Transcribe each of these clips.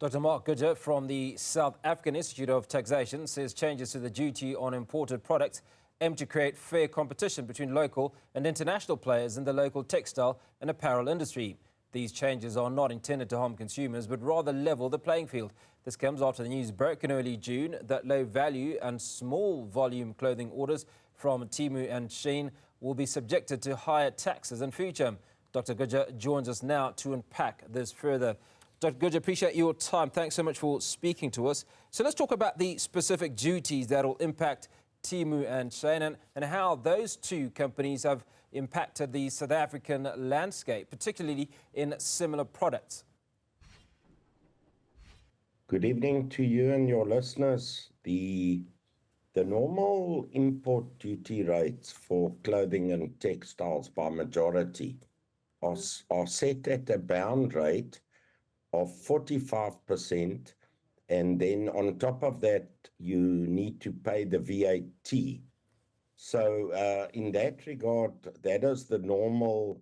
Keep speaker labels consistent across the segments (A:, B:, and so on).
A: Dr. Mark Goodger from the South African Institute of Taxation says changes to the duty on imported products aim to create fair competition between local and international players in the local textile and apparel industry. These changes are not intended to harm consumers, but rather level the playing field. This comes after the news broke in early June that low-value and small-volume clothing orders from Temu and Shein will be subjected to higher taxes in future. Dr. Goodger joins us now to unpack this further. Dr. Goodger, appreciate your time. Thanks so much for speaking to us. So let's talk about the specific duties that will impact Temu and Shein and how those two companies have impacted the South African landscape, particularly in similar products.
B: Good evening to you and your listeners. The normal import duty rates for clothing and textiles by majority are set at a bound rate of 45%, and then on top of that, you need to pay the VAT. So in that regard, that is the normal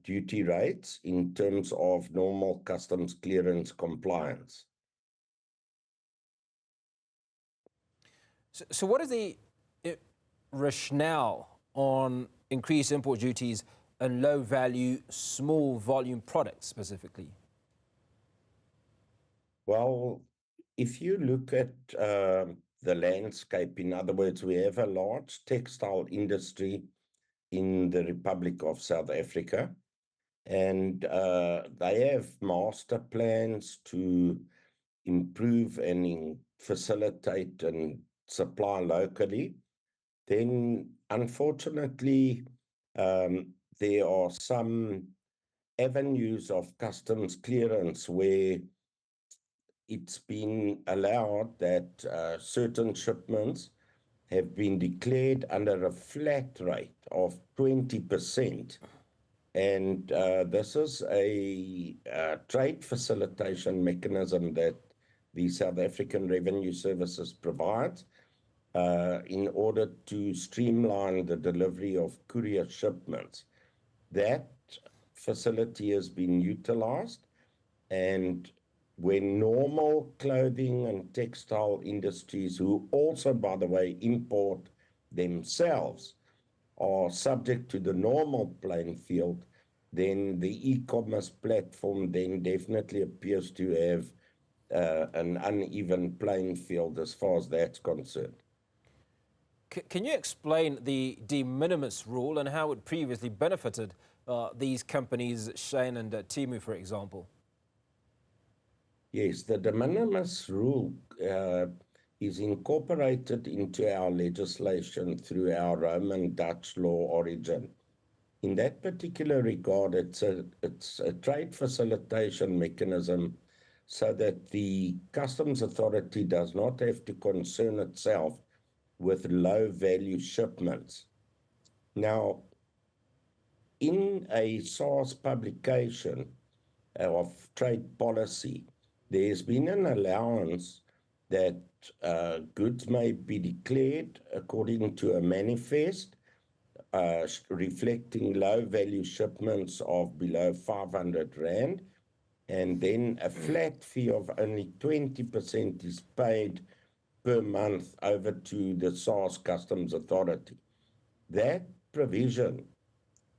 B: duty rates in terms of normal customs clearance compliance.
A: So what is the rationale on increased import duties and low-value, small-volume products specifically?
B: Well, if you look at the landscape, in other words, we have a large textile industry in the Republic of South Africa, and they have master plans to improve and facilitate and supply locally. Then, unfortunately, there are some avenues of customs clearance where it's been allowed that certain shipments have been declared under a flat rate of 20%. And this is a trade facilitation mechanism that the South African Revenue Services provides in order to streamline the delivery of courier shipments. That facility has been utilized, and when normal clothing and textile industries, who also, by the way, import themselves, are subject to the normal playing field, then the e-commerce platform then definitely appears to have an uneven playing field as far as that's concerned.
A: Can you explain the de minimis rule and how it previously benefited these companies, Shein and Temu, for example?
B: Yes, the de minimis rule is incorporated into our legislation through our Roman Dutch law origin. In that particular regard, it's a trade facilitation mechanism so that the customs authority does not have to concern itself with low-value shipments. Now, in a SARS publication of trade policy, there's been an allowance that goods may be declared according to a manifest reflecting low-value shipments of below 500 Rand, and then a flat fee of only 20% is paid per month over to the SARS Customs Authority. That provision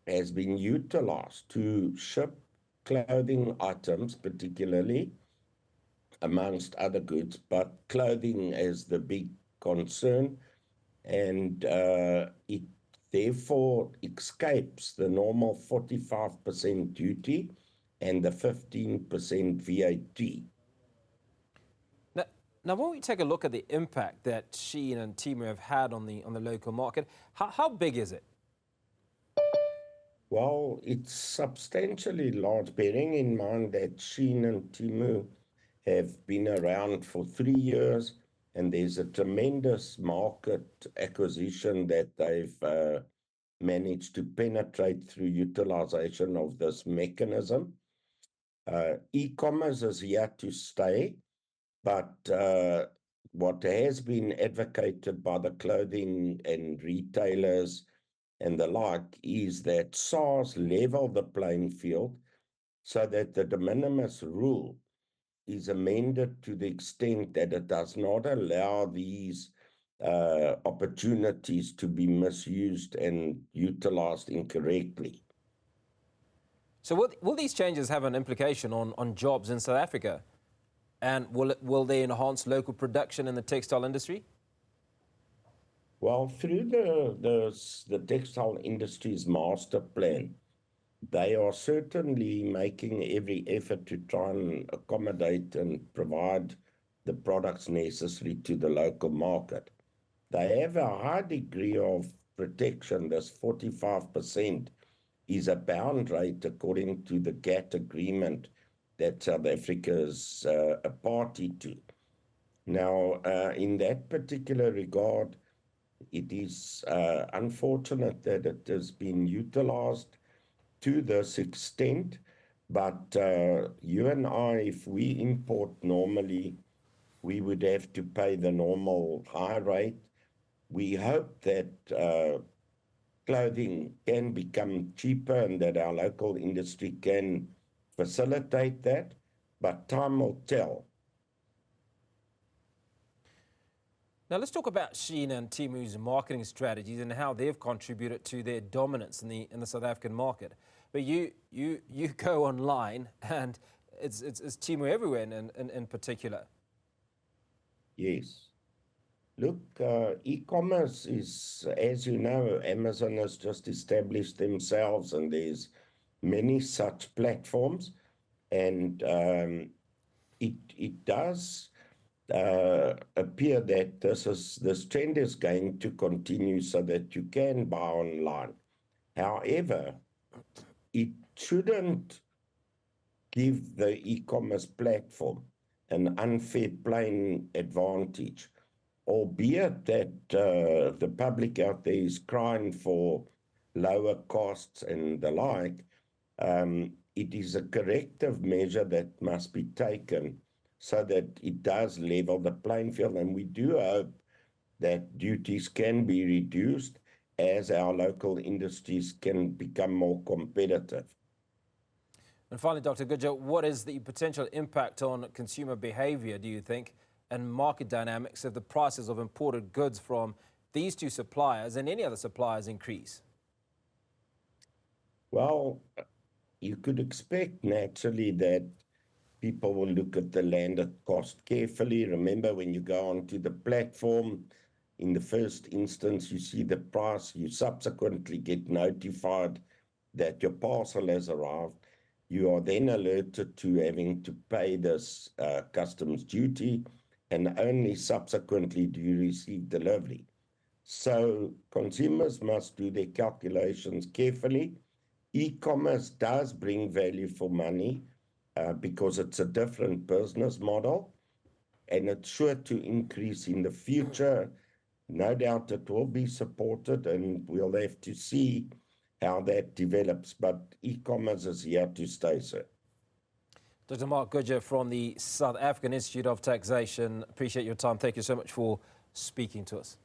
B: has been utilized to ship clothing items, particularly, amongst other goods, but clothing is the big concern, and it therefore escapes the normal 45% duty and the 15% VAT.
A: Now, when we take a look at the impact that Shein and Temu have had on the local market, how big is it?
B: Well, it's substantially large, bearing in mind that Shein and Temu have been around for 3 years, and there's a tremendous market acquisition that they've managed to penetrate through utilization of this mechanism. E-commerce is here to stay, but what has been advocated by the clothing and retailers and the like is that SARS level the playing field so that the de minimis rule is amended to the extent that it does not allow these opportunities to be misused and utilized incorrectly.
A: So will these changes have an implication on jobs in South Africa? And will they enhance local production in the textile industry?
B: Well, through the textile industry's master plan, they are certainly making every effort to try and accommodate and provide the products necessary to the local market. They have a high degree of protection. This 45% is a bound rate according to the GATT agreement that South Africa is a party to. Now, in that particular regard, it is unfortunate that it has been utilized to this extent, but you and I, if we import normally, we would have to pay the normal high rate. We hope that clothing can become cheaper and that our local industry can facilitate that, but time will tell.
A: Now let's talk about Shein and Temu's marketing strategies and how they've contributed to their dominance in the South African market. But you go online and it's Temu everywhere in particular.
B: Yes. Look, e-commerce is, as you know, Amazon has just established themselves, and there's many such platforms, and it does appear that this trend is going to continue so that you can buy online. However, it shouldn't give the e-commerce platform an unfair playing advantage, albeit that the public out there is crying for lower costs and the like. It is a corrective measure that must be taken so that it does level the playing field, and we do hope that duties can be reduced as our local industries can become more competitive.
A: And finally, Dr. Goodger, what is the potential impact on consumer behavior, do you think, and market dynamics if the prices of imported goods from these two suppliers and any other suppliers increase?
B: Well, you could expect naturally that people will look at the landed cost carefully. Remember, when you go onto the platform, in the first instance, you see the price, you subsequently get notified that your parcel has arrived. You are then alerted to having to pay this customs duty, and only subsequently do you receive delivery. So consumers must do their calculations carefully. E-commerce does bring value for money because it's a different business model, and it's sure to increase in the future. No doubt it will be supported, and we'll have to see how that develops, but e-commerce is here to stay, sir.
A: Dr. Mark Goodger from the South African Institute of Taxation, appreciate your time. Thank you so much for speaking to us.